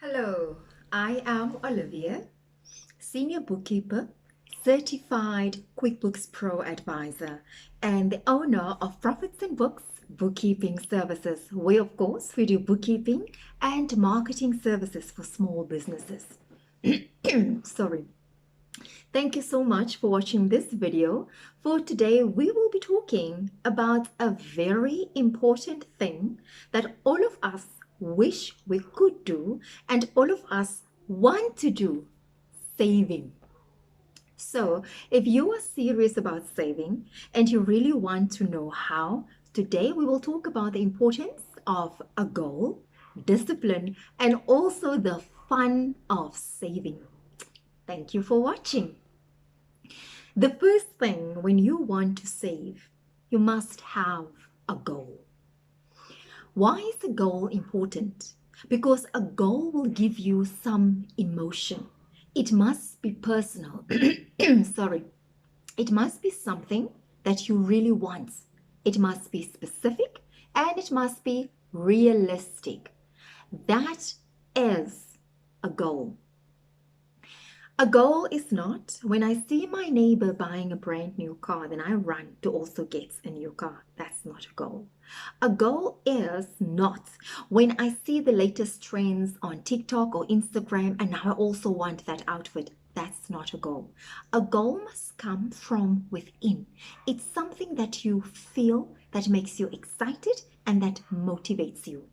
Hello, I am Olivia, Senior Bookkeeper, Certified QuickBooks Pro Advisor, and the owner of Profits and Books Bookkeeping Services, where of course we do bookkeeping and marketing services for small businesses. Sorry. Thank you so much for watching this video. For today, we will be talking about a very important thing that all of us wish we could do and all of us want to do: saving. So, if you are serious about saving and you really want to know how, today we will talk about the importance of a goal, discipline, and also the fun of saving. Thank you for watching. The first thing when you want to save, you must have a goal. Why is a goal important? Because a goal will give you some emotion. It must be personal. Sorry. It must be something that you really want. It must be specific and it must be realistic. That is a goal. A goal is not when I see my neighbor buying a brand new car, then I run to also get a new car. That's not a goal. A goal is not when I see the latest trends on TikTok or Instagram and now I also want that outfit. That's not a goal. A goal must come from within. It's something that you feel, that makes you excited and that motivates you.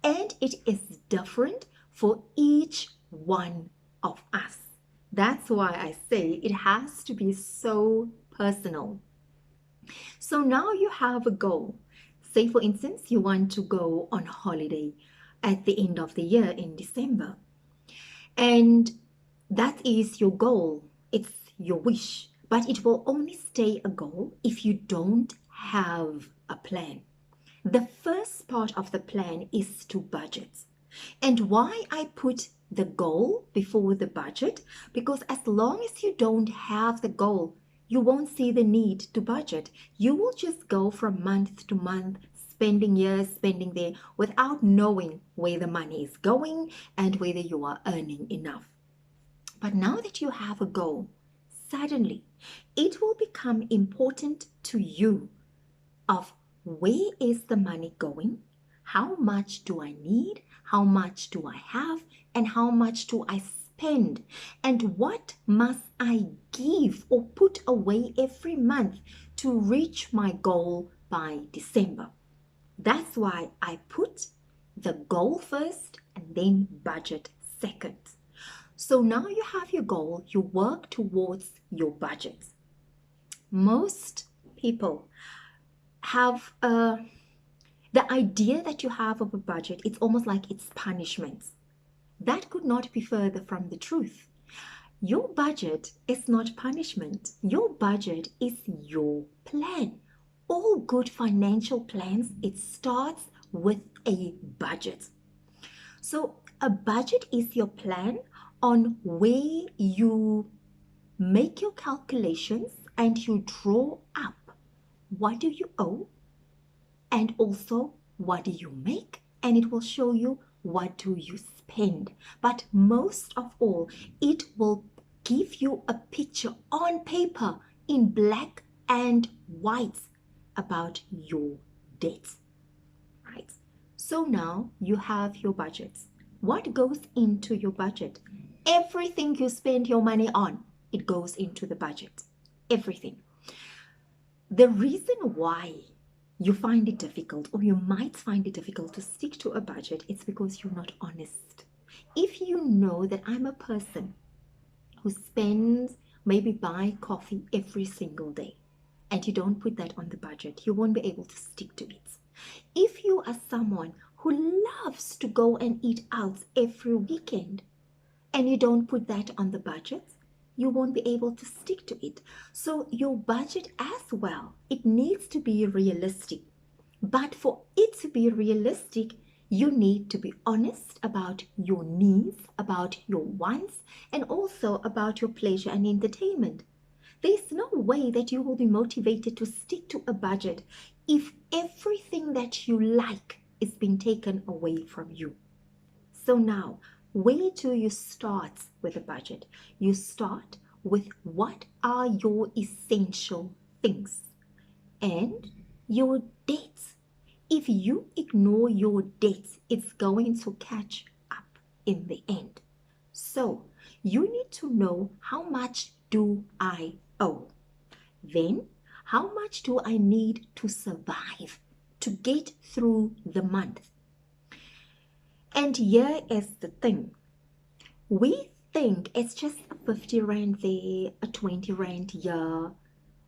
And it is different for each one of us. That's why I say it has to be so personal. So now you have a goal. Say, for instance, you want to go on holiday at the end of the year in December. And that is your goal. It's your wish. But it will only stay a goal if you don't have a plan. The first part of the plan is to budget. And why I put the goal before the budget? Because as long as you don't have the goal, you won't see the need to budget. You will just go from month to month, spending here, spending there, without knowing where the money is going and whether you are earning enough. But now that you have a goal, suddenly it will become important to you of where is the money going? How much do I need? How much do I have? And how much do I spend? And what must I give or put away every month to reach my goal by December? That's why I put the goal first and then budget second. So now you have your goal, you work towards your budget. Most people have the idea that you have of a budget, it's almost like it's punishment. That could not be further from the truth. Your budget is not punishment. Your budget is your plan. All good financial plans, it starts with a budget. So a budget is your plan on where you make your calculations and you draw up what do you owe and also what do you make, and it will show you what do you spend. But most of all, it will give you a picture on paper in black and white about your debts, right? So now you have your budget. What goes into your budget? Everything you spend your money on, it goes into the budget. Everything. The reason why you find it difficult, or you might find it difficult to stick to a budget, it's because you're not honest. If you know that I'm a person who spends, maybe buy coffee every single day, and you don't put that on the budget, you won't be able to stick to it. If you are someone who loves to go and eat out every weekend, and you don't put that on the budget, you won't be able to stick to it. So your budget as well, it needs to be realistic. But for it to be realistic, you need to be honest about your needs, about your wants, and also about your pleasure and entertainment. There's no way that you will be motivated to stick to a budget if everything that you like is being taken away from you. So now, Where do you start with a budget? You start with what are your essential things and your debts. If you ignore your debts, it's going to catch up in the end. So you need to know, how much do I owe? Then, how much do I need to survive, to get through the month? And here is the thing. We think it's just a 50 rand there, a 20 rand here.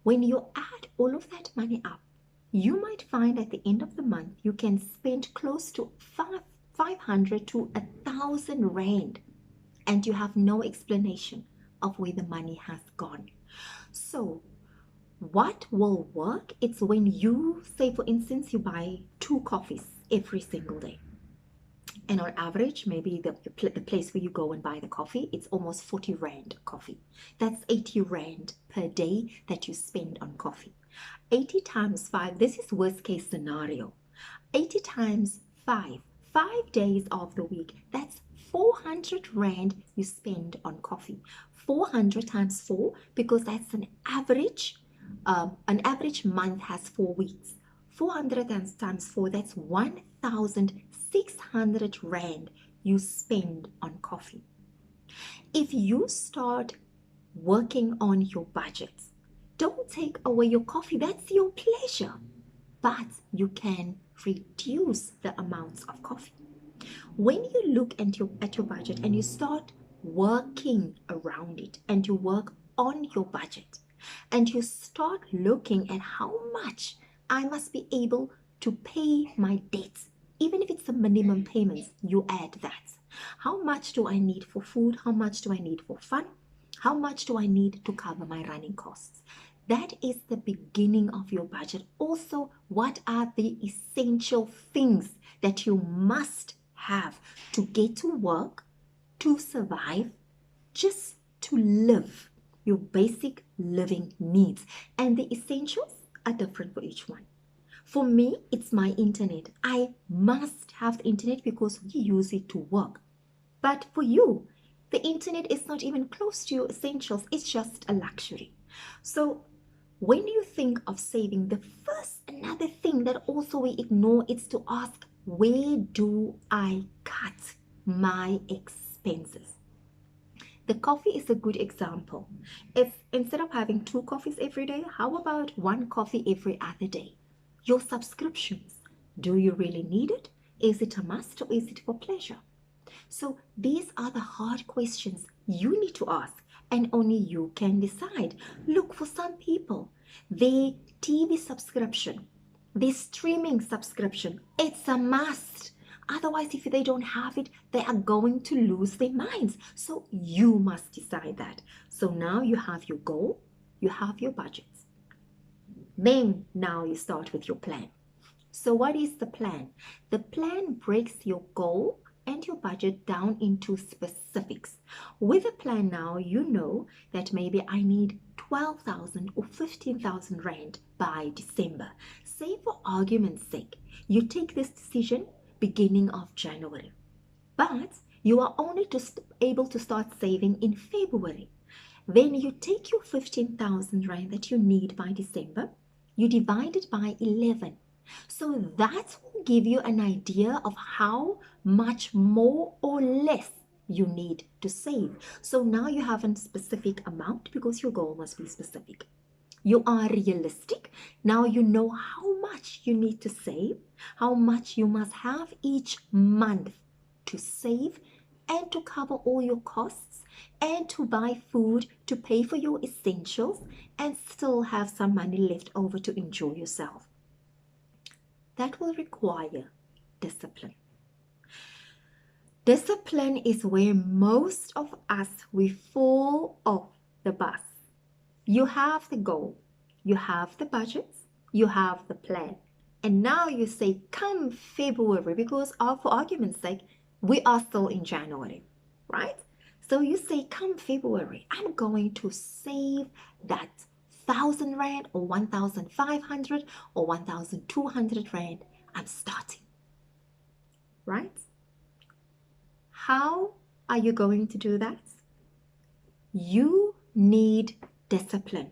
When you add all of that money up, you might find at the end of the month you can spend close to 500 to 1,000 rand, and you have no explanation of where the money has gone. So what will work? It's when you say, for instance, you buy 2 coffees every single day. And on average, maybe the place where you go and buy the coffee, it's almost 40 rand coffee. That's 80 rand per day that you spend on coffee. 80 times 5, this is worst case scenario. 80 times 5, 5 days of the week, that's 400 rand you spend on coffee. 400 times 4, because that's an average month has 4 weeks. 400 times 4, that's 1,600 rand you spend on coffee. If you start working on your budgets, don't take away your coffee, that's your pleasure, but you can reduce the amounts of coffee. When you look at your budget and you start working around it, and you work on your budget, and you start looking at how much I must be able to pay my debts, even if it's the minimum payments, you add that. How much do I need for food? How much do I need for fun? How much do I need to cover my running costs? That is the beginning of your budget. Also, what are the essential things that you must have to get to work, to survive, just to live, your basic living needs? And the essentials are different for each one. For me, it's my internet. I must have the internet because we use it to work. But for you, the internet is not even close to your essentials. It's just a luxury. So when you think of saving, another thing that also we ignore is to ask, where do I cut my expenses? The coffee is a good example. If instead of having 2 coffees every day, how about 1 coffee every other day? Your subscriptions, do you really need it? Is it a must, or is it for pleasure? So these are the hard questions you need to ask, and only you can decide. Look, for some people, their TV subscription, their streaming subscription, it's a must. Otherwise, if they don't have it, they are going to lose their minds. So you must decide that. So now you have your goal, you have your budgets. Then now you start with your plan. So what is the plan? The plan breaks your goal and your budget down into specifics. With a plan now, you know that maybe I need 12,000 or 15,000 rand by December. Say for argument's sake, you take this decision beginning of January, but you are only able to start saving in February. Then you take your 15,000 rand that you need by December, you divide it by 11. So that will give you an idea of how much more or less you need to save. So now you have a specific amount because your goal must be specific. You are realistic. Now you know how much you need to save, how much you must have each month to save and to cover all your costs and to buy food, to pay for your essentials, and still have some money left over to enjoy yourself. That will require discipline. Discipline is where most of us, we fall off the bus. You have the goal, you have the budgets, you have the plan. And now you say, come February, because for argument's sake, we are still in January, right? So you say, come February, I'm going to save that 1,000 rand or 1,500 or 1,200 rand. I'm starting, right? How are you going to do that? You need discipline,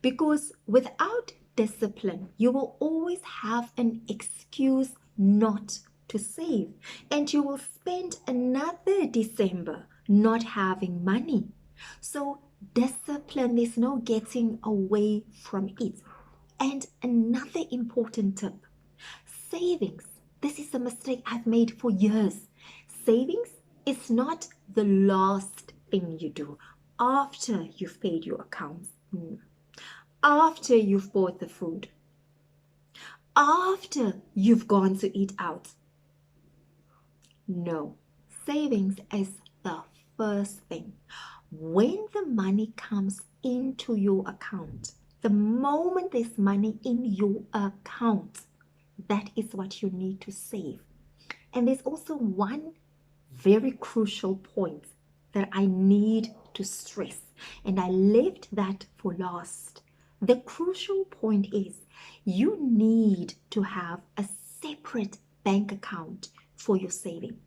because without discipline, you will always have an excuse not to save, and you will spend another December not having money. So discipline, there's no getting away from it. And another important tip, savings. This is a mistake I've made for years. Savings is not the last thing you do after you've paid your accounts, after you've bought the food, after you've gone to eat out. No, savings is the first thing. When the money comes into your account, the moment there's money in your account, that is what you need to save. And there's also one very crucial point that I need to stress, and I left that for last. The crucial point is you need to have a separate bank account for your saving,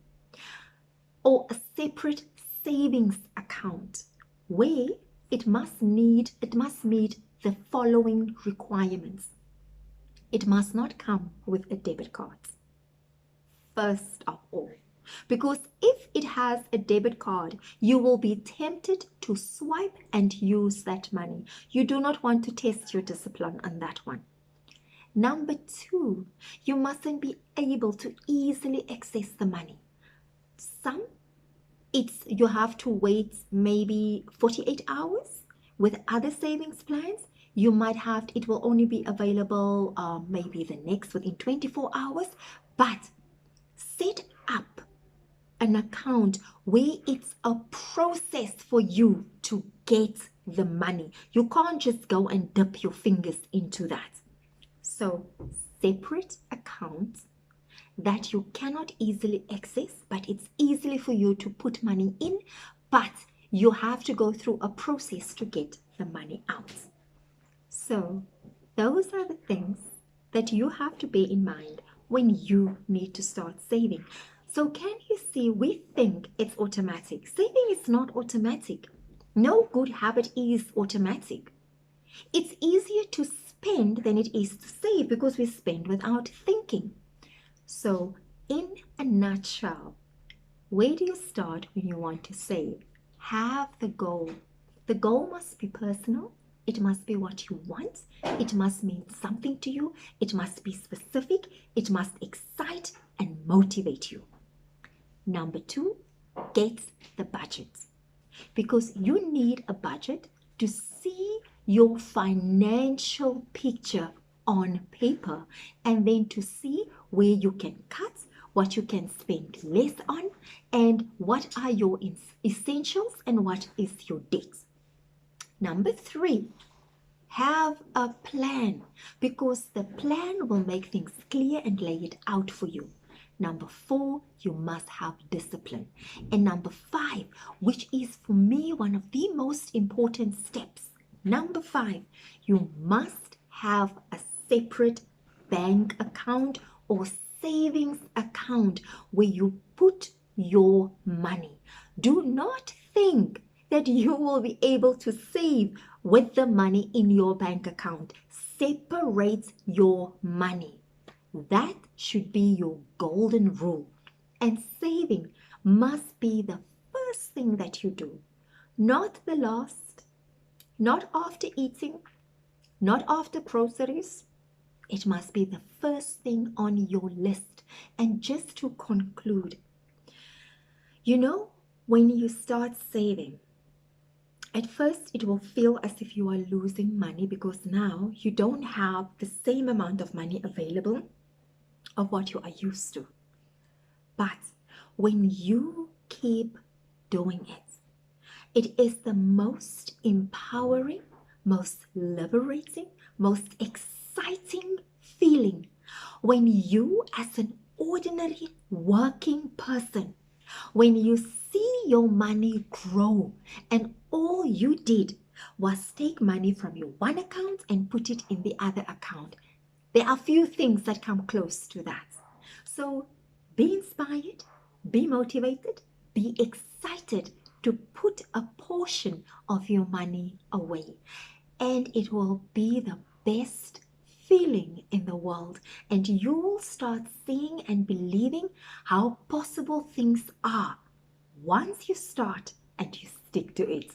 or a separate savings account, where it must meet the following requirements. It must not come with a debit card, first of all, because if it has a debit card, you will be tempted to swipe and use that money. You do not want to test your discipline on that one. Number two, you mustn't be able to easily access the money. You have to wait maybe 48 hours. With other savings plans, you might have, it will only be available maybe within 24 hours. But set up an account where it's a process for you to get the money. You can't just go and dip your fingers into that. So separate accounts that you cannot easily access, but it's easily for you to put money in, but you have to go through a process to get the money out. So those are the things that you have to bear in mind when you need to start saving. So can you see, we think it's automatic. Saving is not automatic. No good habit is automatic. It's easier to spend than it is to save, because we spend without thinking. So in a nutshell, where do you start when you want to save? Have the goal. The goal must be personal. It must be what you want. It must mean something to you. It must be specific. It must excite and motivate you. Number two, get the budget, because you need a budget to see your financial picture on paper, and then to see where you can cut, what you can spend less on, and what are your essentials and what is your debt. Number three, have a plan, because the plan will make things clear and lay it out for you. Number four, you must have discipline. And number five, which is for me one of the most important steps, number five, you must have a separate bank account or savings account where you put your money. Do not think that you will be able to save with the money in your bank account. Separate your money. That should be your golden rule. And saving must be the first thing that you do, not the last, not after eating, not after groceries. It must be the first thing on your list. And just to conclude, when you start saving, at first it will feel as if you are losing money, because now you don't have the same amount of money available of what you are used to. But when you keep doing it, it is the most empowering, most liberating, most exciting feeling when you, as an ordinary working person, when you see your money grow and all you did was take money from your one account and put it in the other account. There are few things that come close to that. So be inspired, be motivated, be excited to put a portion of your money away, and it will be the best feeling in the world, and you will start seeing and believing how possible things are once you start and you stick to it.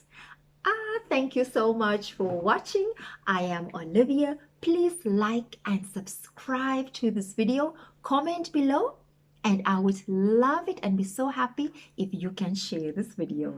Thank you so much for watching. I am Olivia. Please like and subscribe to this video. Comment below, and I would love it and be so happy if you can share this video.